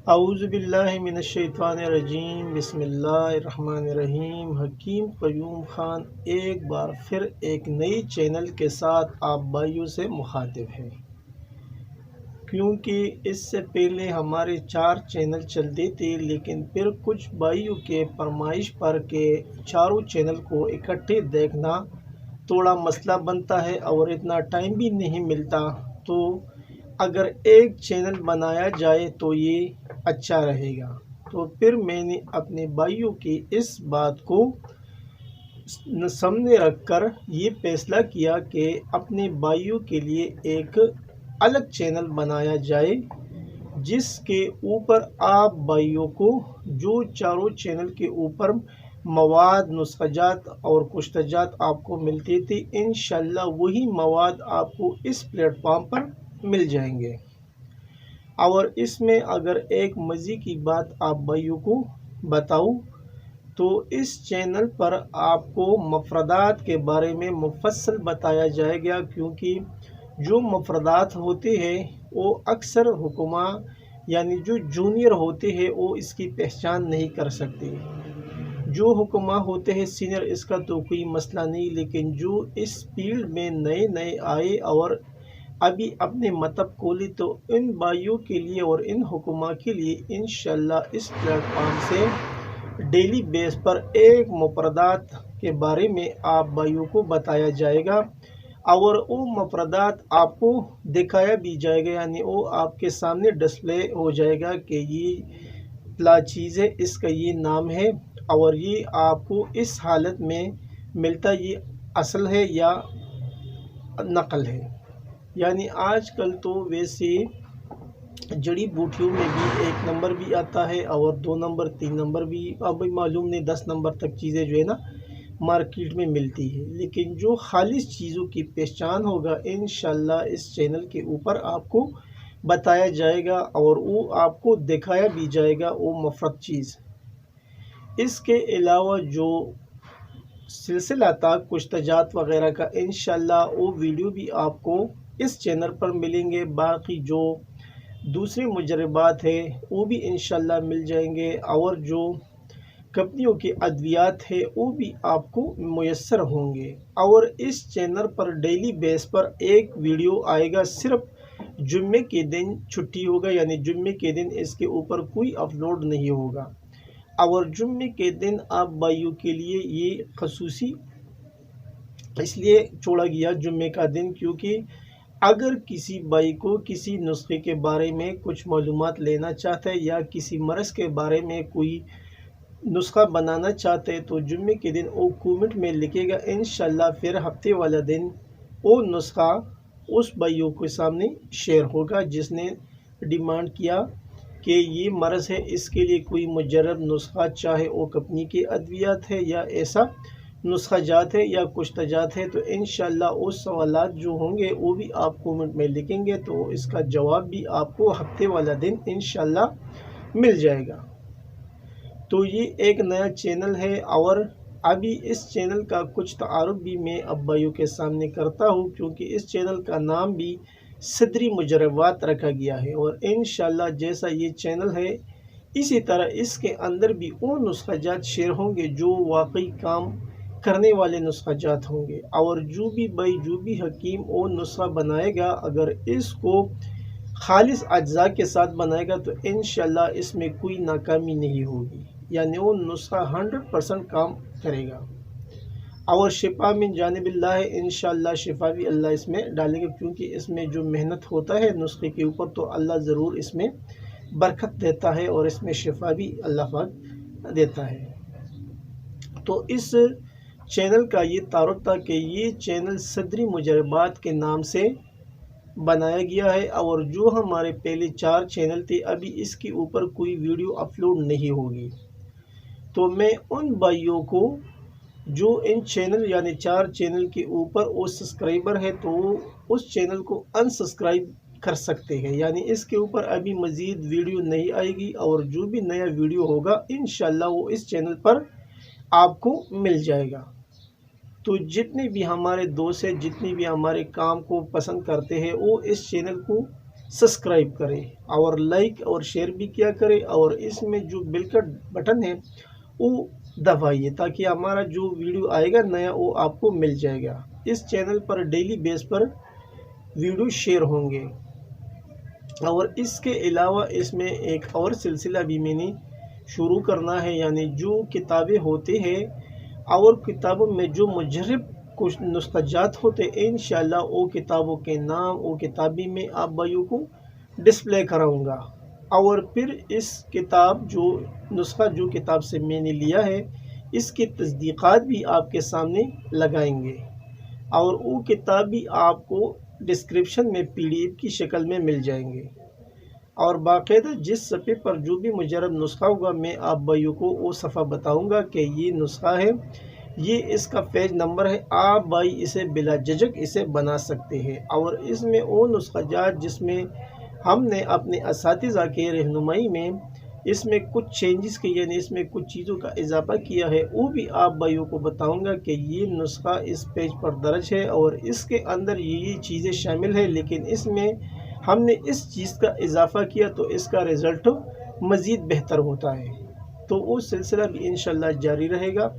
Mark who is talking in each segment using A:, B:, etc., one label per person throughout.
A: اعوذ باللہ من الشیطان الرجیم، بسم اللہ الرحمن الرحیم۔ حکیم قیوم خان ایک بار پھر ایک نئی چینل کے ساتھ آپ بھائیوں سے مخاطب ہے، کیونکہ اس سے پہلے ہمارے 4 چینل چلتے تھے، لیکن پھر کچھ بھائیوں کے فرمائش پر کہ چاروں چینل کو اکٹھے دیکھنا تھوڑا مسئلہ بنتا ہے اور اتنا ٹائم بھی نہیں ملتا، تو اگر ایک چینل بنایا جائے تو یہ اچھا رہے گا۔ تو پھر میں نے اپنے بھائیوں کی اس بات کو سامنے رکھ کر یہ فیصلہ کیا کہ اپنے بھائیوں کے لیے ایک الگ چینل بنایا جائے، جس کے اوپر آپ بھائیوں کو جو چاروں چینل کے اوپر مواد، نسخہ جات اور کشتہ جات آپ کو ملتے تھے، انشاءاللہ وہی مواد آپ کو اس پلیٹ فارم پر مل جائیں گے۔ اور اس میں اگر ایک مزے کی بات آپ بھائیوں کو بتاؤں تو اس چینل پر آپ کو مفردات کے بارے میں مفصل بتایا جائے گا، کیونکہ جو مفردات ہوتے ہیں وہ اکثر حکماء یعنی جو جونیئر ہوتے ہیں وہ اس کی پہچان نہیں کر سکتے۔ جو حکماء ہوتے ہیں سینئر، اس کا تو کوئی مسئلہ نہیں، لیکن جو اس فیلڈ میں نئے نئے آئے اور ابھی اپنے مطلب کھولی، تو ان بھائیوں کے لیے اور ان حکماء کے لیے انشاءاللہ اس پلیٹ فارم سے ڈیلی بیس پر ایک مفردات کے بارے میں آپ بھائیوں کو بتایا جائے گا، اور وہ مفردات آپ کو دکھایا بھی جائے گا، یعنی وہ آپ کے سامنے ڈسپلے ہو جائے گا کہ یہ لا چیز ہے، اس کا یہ نام ہے، اور یہ آپ کو اس حالت میں ملتا، یہ اصل ہے یا نقل ہے۔ یعنی آج کل تو ویسے جڑی بوٹیوں میں بھی 1 نمبر بھی آتا ہے اور 2 نمبر 3 نمبر بھی، ابھی معلوم نہیں 10 نمبر تک چیزیں جو ہے نا مارکیٹ میں ملتی ہے، لیکن جو خالص چیزوں کی پہچان ہوگا انشاءاللہ اس چینل کے اوپر آپ کو بتایا جائے گا، اور وہ آپ کو دکھایا بھی جائے گا وہ مفرد چیز۔ اس کے علاوہ جو سلسلہ تھا کشتہ جات وغیرہ کا، انشاءاللہ وہ ویڈیو بھی آپ کو اس چینل پر ملیں گے، باقی جو دوسری مجربات ہیں وہ بھی انشاءاللہ مل جائیں گے، اور جو کمپنیوں کے ادویات ہیں وہ بھی آپ کو میسر ہوں گے۔ اور اس چینل پر ڈیلی بیس پر ایک ویڈیو آئے گا، صرف جمعے کے دن چھٹی ہوگا، یعنی جمعے کے دن اس کے اوپر کوئی اپلوڈ نہیں ہوگا، اور جمعے کے دن آپ بھائیوں کے لیے یہ خصوصی اس لیے چھوڑا گیا جمعے کا دن، کیونکہ اگر کسی بھائی کو کسی نسخے کے بارے میں کچھ معلومات لینا چاہتا ہے یا کسی مرض کے بارے میں کوئی نسخہ بنانا چاہتے ہیں، تو جمعے کے دن وہ کومنٹ میں لکھے گا، انشاءاللہ پھر ہفتے والا دن وہ نسخہ اس بھائیوں کے سامنے شیئر ہوگا جس نے ڈیمانڈ کیا کہ یہ مرض ہے، اس کے لیے کوئی مجرب نسخہ، چاہے وہ کمپنی کے ادویات ہے یا ایسا نسخہ جات ہے یا کشتہ جات ہے، تو انشاءاللہ وہ سوالات جو ہوں گے وہ بھی آپ کومنٹ میں لکھیں گے، تو اس کا جواب بھی آپ کو ہفتے والا دن انشاءاللہ مل جائے گا۔ تو یہ ایک نیا چینل ہے، اور ابھی اس چینل کا کچھ تعارف بھی میں اب بھائیوں کے سامنے کرتا ہوں، کیونکہ اس چینل کا نام بھی صدری مجربات رکھا گیا ہے، اور انشاءاللہ جیسا یہ چینل ہے اسی طرح اس کے اندر بھی وہ نسخہ جات شیئر ہوں گے جو واقعی کام کرنے والے نسخہ جات ہوں گے، اور جو بھی بھائی جو بھی حکیم وہ نسخہ بنائے گا، اگر اس کو خالص اجزاء کے ساتھ بنائے گا تو انشاءاللہ اس میں کوئی ناکامی نہیں ہوگی، یعنی وہ نسخہ 100% کام کرے گا، اور شفا من جانب اللہ ہے، انشاءاللہ شفا بھی اللہ اس میں ڈالے گا، کیونکہ اس میں جو محنت ہوتا ہے نسخے کے اوپر تو اللہ ضرور اس میں برکت دیتا ہے، اور اس میں شفا بھی اللہ پاک دیتا ہے۔ تو اس چینل کا یہ تعارف تھا کہ یہ چینل صدری مجربات کے نام سے بنایا گیا ہے، اور جو ہمارے پہلے 4 چینل تھے ابھی اس کے اوپر کوئی ویڈیو اپلوڈ نہیں ہوگی، تو میں ان بھائیوں کو جو ان چینل یعنی 4 چینل کے اوپر وہ سبسکرائبر ہے تو اس چینل کو انسبسکرائب کر سکتے ہیں، یعنی اس کے اوپر ابھی مزید ویڈیو نہیں آئے گی، اور جو بھی نیا ویڈیو ہوگا انشاءاللہ وہ اس چینل پر آپ کو مل جائے گا۔ تو جتنے بھی ہمارے دوست ہیں، جتنے بھی ہمارے کام کو پسند کرتے ہیں، وہ اس چینل کو सब्सक्राइब करें और लाइक और शेयर भी किया करें, और इसमें जो बेल का बटन है वो दबाइए ताकि हमारा जो वीडियो आएगा नया वो आपको मिल जाएगा। इस चैनल पर डेली बेस पर वीडियो शेयर होंगे। और इसके अलावा इसमें एक और सिलसिला भी मैंने शुरू करना है, यानी जो किताबें होती हैं और किताबों में जो मुजरब कुछ नुस्ख़ाजात होते हैं, इंशाल्लाह वो किताबों के नाम वो किताबी में आप भाइयों को डिस्प्ले कराऊंगा। और फिर इस किताब जो नुस्खा जो किताब से मैंने लिया है इसकी तस्दीक़ात भी आपके सामने लगाएंगे, और वो किताब भी आपको डिस्क्रिप्शन में PDF की शक्ल में मिल जाएंगे। और बाकायदा जिस सफ़े पर जो भी मुजरब नुस्खा होगा मैं आप भाइयों को वो सफ़ा बताऊंगा कि ये नुस्खा है, ये इसका पेज नंबर है, आप भाई इसे बिला झिझक इसे बना सकते हैं। और इसमें वो नुस्ख़ाजात जिसमें हमने अपने असातिज़ा के रहनुमाई में इसमें कुछ चेंजेस किए, यानी इसमें कुछ चीज़ों का इजाफा किया है, वो भी आप भाइयों को बताऊंगा कि ये नुस्खा इस पेज पर दर्ज है और इसके अंदर ये चीज़ें शामिल है, लेकिन इसमें हमने इस चीज़ का इजाफा किया तो इसका रिज़ल्ट मज़ीद बेहतर होता है। तो वो सिलसिला भी इंशाल्लाह जारी रहेगा।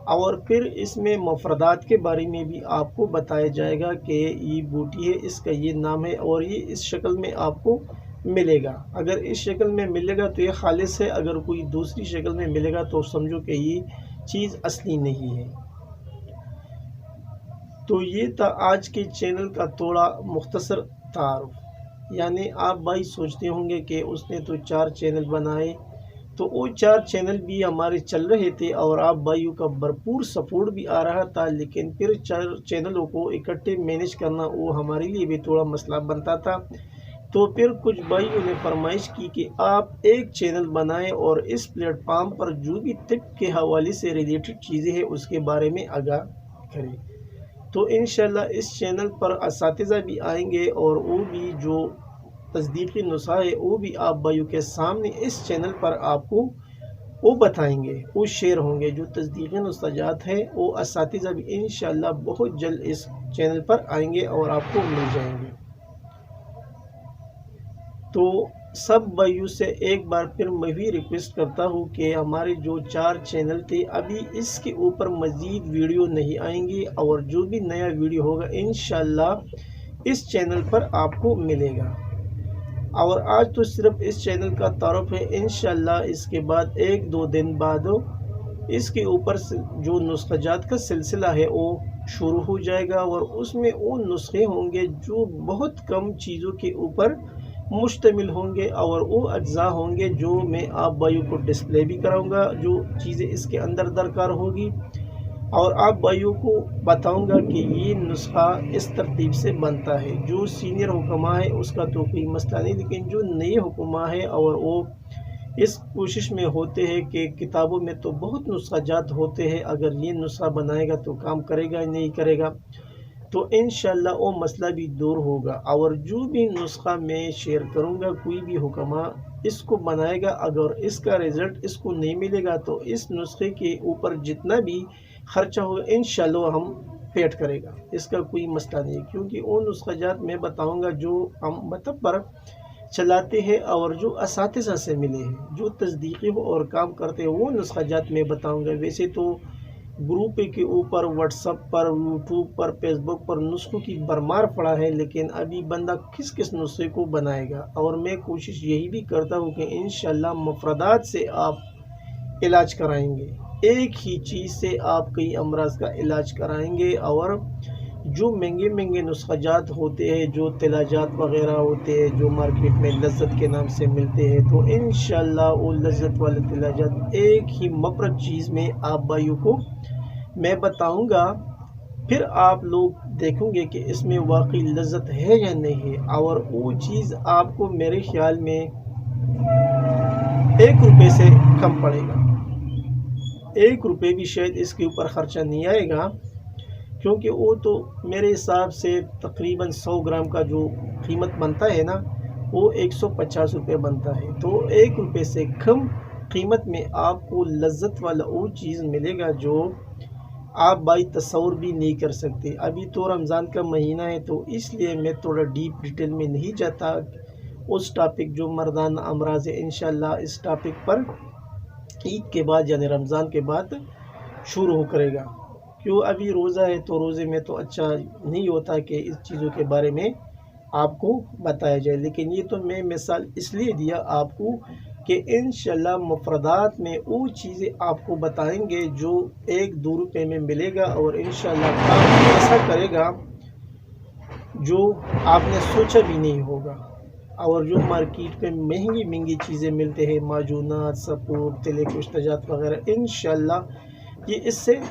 A: और फिर इसमें मुफरदात के बारे में भी आपको बताया जाएगा कि ये बूटी है, इसका ये नाम है और ये इस शक्ल में आपको मिलेगा। अगर इस शक्ल में मिलेगा तो ये खालिस है, अगर कोई दूसरी शक्ल में मिलेगा तो समझो कि ये चीज़ असली नहीं है। तो ये था आज के चैनल का थोड़ा मुख्तसर तारुफ। यानी आप भाई सोचते होंगे कि उसने तो 4 चैनल बनाए, तो वो 4 चैनल भी हमारे चल रहे थे और आप भाइयों का भरपूर सपोर्ट भी आ रहा था, लेकिन फिर 4 चैनलों को इकट्ठे मैनेज करना वो हमारे लिए भी थोड़ा मसला बनता था। तो फिर कुछ भाइयों ने फरमाइश की कि आप एक चैनल बनाएं और इस प्लेटफार्म पर जो भी तिब के हवाले से रिलेटेड चीज़ें हैं उसके बारे में आगाह करें। तो इंशाल्लाह इस चैनल पर असातिज़ा भी आएंगे और वो भी जो तस्दीक़ी नुस्ख़ा है वो भी आप भाइयों के सामने इस चैनल पर आपको वो बताएंगे, वो शेयर होंगे। जो तस्दीक़ी नुस्ख़ाजात हैं वो असातिज़ा भी इंशाल्लाह बहुत जल्द इस चैनल पर आएंगे और आपको मिल जाएंगे। तो सब भाइयों से एक बार फिर मैं भी रिक्वेस्ट करता हूँ कि हमारे जो 4 चैनल थे अभी इसके ऊपर मज़ीद वीडियो नहीं आएंगी, और जो भी नया वीडियो होगा इंशाल्लाह इस चैनल पर आपको मिलेगा। और आज तो सिर्फ इस चैनल का तारुफ है, इंशाल्लाह इसके बाद 1-2 दिन बाद इसके ऊपर जो नुस्ख़ाजात का सिलसिला है वो शुरू हो जाएगा, और उसमें वो नुस्खे होंगे जो बहुत कम चीज़ों के ऊपर मुश्तमिल होंगे, और वो अज्जा होंगे जो मैं आप भाइयों को डिस्प्ले भी कराऊंगा, जो चीज़ें इसके अंदर दरकार होगी, और आप भाइयों को बताऊंगा कि ये नुस्खा इस तरतीब से बनता है। जो सीनियर हुक्मा है उसका तो कोई मसला नहीं, लेकिन जो नए हुक्मा है और वो इस कोशिश में होते हैं कि किताबों में तो बहुत नुस्ख़ाजात होते हैं, अगर ये नुस्खा बनाएगा तो काम करेगा या नहीं करेगा, तो इंशाल्लाह वो मसला भी दूर होगा। और जो भी नुस्खा मैं शेयर करूंगा कोई भी हुक्मा इसको बनाएगा, अगर इसका रिज़ल्ट इसको नहीं मिलेगा तो इस नुस्खे के ऊपर जितना भी ख़र्चा होगा इंशाल्लाह हम पेड करेगा, इसका कोई मसला नहीं है। क्योंकि वो नुस्ख़ाजात मैं बताऊंगा जो हम मतलब पर चलाते हैं और जो असातिज़ा से मिले हैं, जो तस्दीक़ी हो और काम करते हैं, वो नुस्ख़ाजात मैं बताऊंगा। वैसे तो ग्रुप के ऊपर व्हाट्सएप पर, यूट्यूब पर, फेसबुक पर नुस्खों की भरमार पड़ा है, लेकिन अभी बंदा किस किस नुस्खे को बनाएगा। और मैं कोशिश यही भी करता हूँ कि इंशाल्लाह मुफरदात से आप इलाज कराएंगे, एक ही चीज़ से आप कई अमराज का इलाज कराएंगे। और जो महंगे महंगे नुस्ख़ाजात होते हैं, जो तिलाजात वग़ैरह होते हैं जो मार्केट में लज़्ज़त के नाम से मिलते हैं, तो इंशाल्लाह वो लज़्ज़त वाले तिलाजात एक ही मफ़रद चीज़ में आप भाइयों को मैं बताऊंगा, फिर आप लोग देखेंगे कि इसमें वाकई लज़्ज़त है या नहीं है। और वो चीज़ आपको मेरे ख्याल में 1 रुपये से कम पड़ेगा, 1 रुपये भी शायद इसके ऊपर ख़र्चा नहीं आएगा, क्योंकि वो तो मेरे हिसाब से तकरीबन 100 ग्राम का जो कीमत बनता है ना वो 150 रुपये बनता है। तो 1 रुपये से कम कीमत में आपको लज़्ज़त वाला वो चीज़ मिलेगा जो आप भाई तस्वुर भी नहीं कर सकते। अभी तो रमज़ान का महीना है तो इसलिए मैं थोड़ा डीप डिटेल में नहीं जाता उस टॉपिक जो मर्दाना अमराज है इंशाल्लाह इस टॉपिक पर ईद के बाद यानी रमज़ान के बाद शुरू करेगा। क्यों अभी रोज़ा है तो रोज़े में तो अच्छा नहीं होता कि इस चीज़ों के बारे में आपको बताया जाए, लेकिन ये तो मैं मिसाल इसलिए दिया आपको कि इंशाल्लाह मुफरदात में वो चीज़ें आपको बताएंगे जो 1-2 रुपये में मिलेगा और इंशाल्लाह काम ऐसा करेगा जो आपने सोचा भी नहीं होगा। और जो मार्केट में महंगी महंगी चीज़ें मिलते हैं माजूनात, सपूर, तिल कुश्तजात वगैरह, इंशाल्लाह ये इससे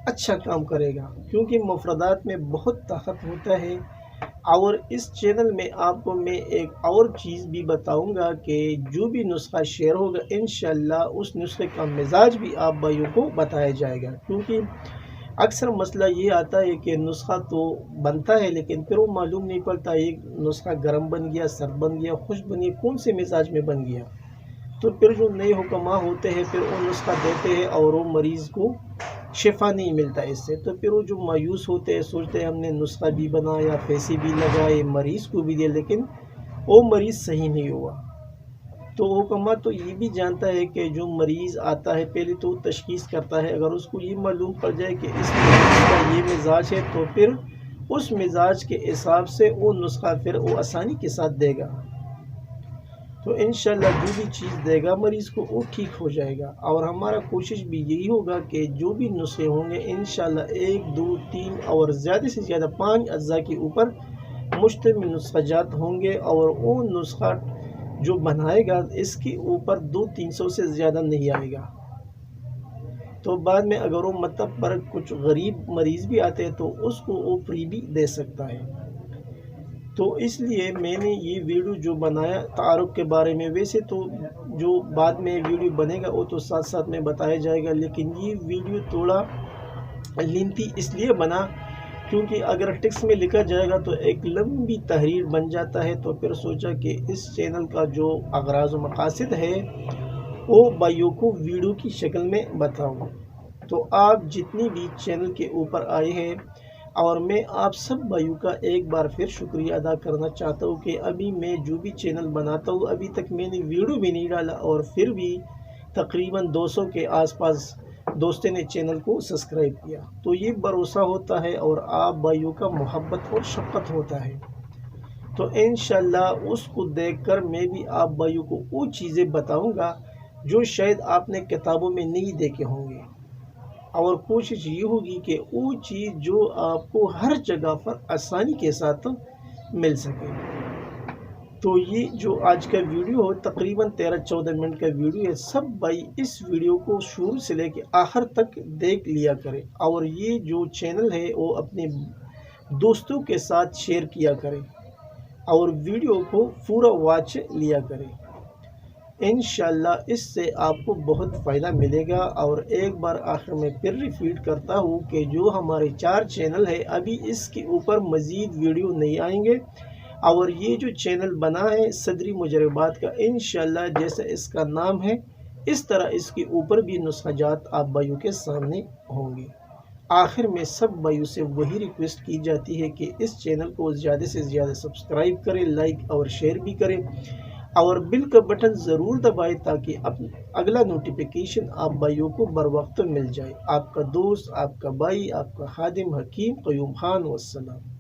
A: अच्छा काम करेगा क्योंकि मुफरदात में बहुत ताकत होता है। और इस चैनल में आपको मैं एक और चीज़ भी बताऊंगा कि जो भी नुस्खा शेयर होगा इंशाल्लाह उस नुस्खे का मिजाज भी आप भाइयों को बताया जाएगा। क्योंकि अक्सर मसला ये आता है कि नुस्खा तो बनता है लेकिन फिर वो मालूम नहीं पड़ता एक नुस्खा गर्म बन गया, सर्द बन गया, खुश्क बन गया, कौन से मिजाज में बन गया। तो फिर जो नए हुक्मा होते हैं फिर वो नुस्खा देते हैं और वो मरीज़ को शिफा नहीं मिलता इससे। तो फिर वो जो मायूस होते हैं सोचते हैं हमने नुस्खा भी बनाया, फैसी भी लगाए, मरीज़ को भी दिया, लेकिन वो मरीज़ सही नहीं हुआ। तो हुक्मा तो ये भी जानता है कि जो मरीज़ आता है पहले तो तशखीस करता है, अगर उसको ये मालूम पड़ जाए कि इस मरीज़ का ये मिजाज है तो फिर उस मिजाज के हिसाब से वो नुस्खा फिर वो आसानी के साथ देगा। तो इंशाल्लाह जो भी चीज़ देगा मरीज़ को वो ठीक हो जाएगा। और हमारा कोशिश भी यही होगा कि जो भी नुस्खे होंगे इंशाल्लाह 1, 2, 3 और ज़्यादा से ज़्यादा 5 अज्जा के ऊपर मुश्तमिल नुस्खाजात होंगे और वो नुस्खा जो बनाएगा इसके ऊपर 200-300 से ज़्यादा नहीं आएगा। तो बाद में अगर वो मतलब पर कुछ गरीब मरीज़ भी आते हैं तो उसको वो फ्री भी दे सकता है। तो इसलिए मैंने ये वीडियो जो बनाया तारुफ के बारे में, वैसे तो जो बाद में वीडियो बनेगा वो तो साथ साथ में बताया जाएगा, लेकिन ये वीडियो थोड़ा लेंथी इसलिए बना क्योंकि अगर टेक्स्ट में लिखा जाएगा तो एक लंबी तहरीर बन जाता है। तो फिर सोचा कि इस चैनल का जो अगराज व मकासद है वो भाइयों को वीडियो की शक्ल में बताऊँ। तो आप जितनी भी चैनल के ऊपर आए हैं और मैं आप सब भाइयों का एक बार फिर शुक्रिया अदा करना चाहता हूँ कि अभी मैं जो भी चैनल बनाता हूँ अभी तक मैंने वीडियो भी नहीं डाला और फिर भी तकरीबन 200 के आसपास दोस्तों ने चैनल को सब्सक्राइब किया। तो ये भरोसा होता है और आप भाइयों का मोहब्बत और शफ़क़त होता है। तो इंशाल्लाह उसको देखकर मैं भी आप भाइयों को वो चीज़ें बताऊँगा जो शायद आपने किताबों में नहीं देखे होंगे। और कोशिश ये होगी कि वो चीज़ जो आपको हर जगह पर आसानी के साथ मिल सके। तो ये जो आज का वीडियो हो तकरीबन 13-14 मिनट का वीडियो है, सब भाई इस वीडियो को शुरू से लेकर आखिर तक देख लिया करें और ये जो चैनल है वो अपने दोस्तों के साथ शेयर किया करें और वीडियो को पूरा वॉच लिया करें। इंशाल्लाह इससे आपको बहुत फ़ायदा मिलेगा। और एक बार आखिर में फिर रिपीट करता हूँ कि जो हमारे 4 चैनल है अभी इसके ऊपर मज़ीद वीडियो नहीं आएंगे और ये जो चैनल बना है सदरी मुजरबात का, इंशाल्लाह जैसा इसका नाम है इस तरह इसके ऊपर भी नुस्खाजात आप भाइयों के सामने होंगे। आखिर में सब भाइयों से वही रिक्वेस्ट की जाती है कि इस चैनल को ज़्यादा से ज़्यादा सब्सक्राइब करें, लाइक और शेयर भी करें और बिल का बटन ज़रूर दबाएं ताकि अगला नोटिफिकेशन आप भाइयों को बर वक्त मिल जाए। आपका दोस्त, आपका भाई, आपका खादिम हकीम क़य्यूम खान। वस्सलाम।